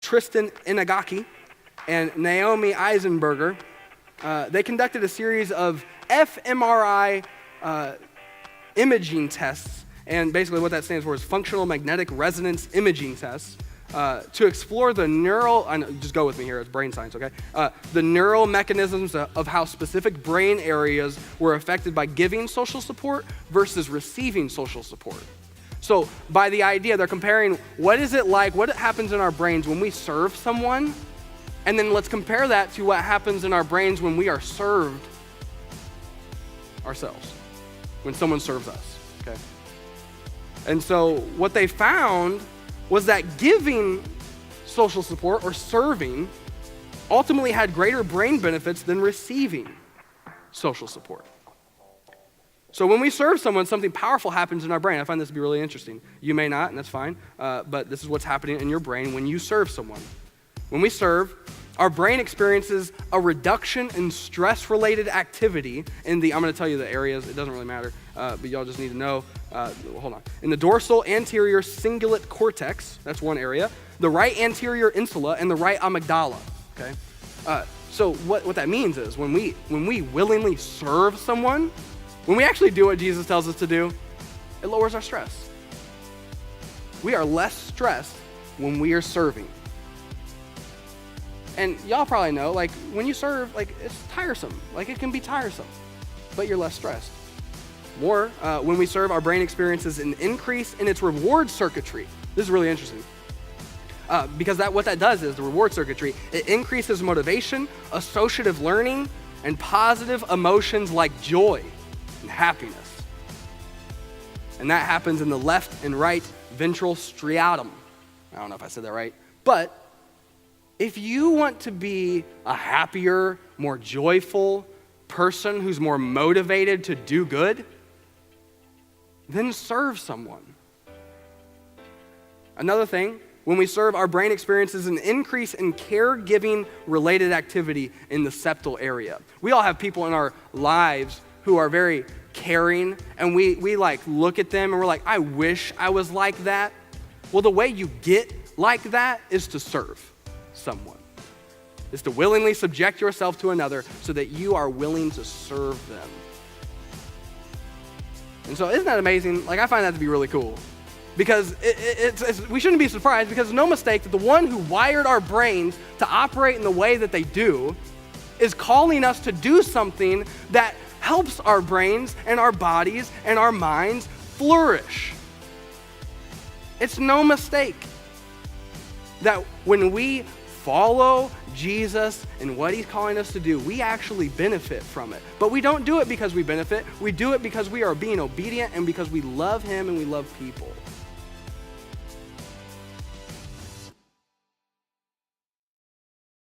Tristan Inagaki and Naomi Eisenberger, they conducted a series of fMRI imaging tests, and basically what that stands for is functional magnetic resonance imaging tests, to explore the just go with me here, it's brain science, okay? The neural mechanisms of how specific brain areas were affected by giving social support versus receiving social support. So by the idea, they're comparing what is it like, what happens in our brains when we serve someone, and then let's compare that to what happens in our brains when we are served ourselves, when someone serves us, okay? And so what they found was that giving social support or serving ultimately had greater brain benefits than receiving social support. So when we serve someone, something powerful happens in our brain. I find this to be really interesting. You may not, and that's fine, but this is what's happening in your brain when you serve someone. When we serve, our brain experiences a reduction in stress-related activity I'm going to tell you the areas, it doesn't really matter, but y'all just need to know. Hold on. In the dorsal anterior cingulate cortex, that's one area, the right anterior insula, and the right amygdala, okay? So what that means is when we willingly serve someone, when we actually do what Jesus tells us to do, it lowers our stress. We are less stressed when we are serving. And y'all probably know, like, when you serve, like, it's tiresome. Like, it can be tiresome, but you're less stressed. More, when we serve, our brain experiences an increase in its reward circuitry. This is really interesting. Because what that does is, the reward circuitry, it increases motivation, associative learning, and positive emotions like joy and happiness. And that happens in the left and right ventral striatum. I don't know if I said that right, but if you want to be a happier, more joyful person who's more motivated to do good, then serve someone. Another thing, when we serve, our brain experiences an increase in caregiving-related activity in the septal area. We all have people in our lives who are very caring, and we like look at them and we're like, I wish I was like that. Well, the way you get like that is to serve someone, is to willingly subject yourself to another so that you are willing to serve them. And so isn't that amazing? Like, I find that to be really cool, because we shouldn't be surprised, because no mistake that the one who wired our brains to operate in the way that they do is calling us to do something that helps our brains and our bodies and our minds flourish. It's no mistake that when we follow Jesus and what he's calling us to do, we actually benefit from it. But we don't do it because we benefit. We do it because we are being obedient and because we love him and we love people.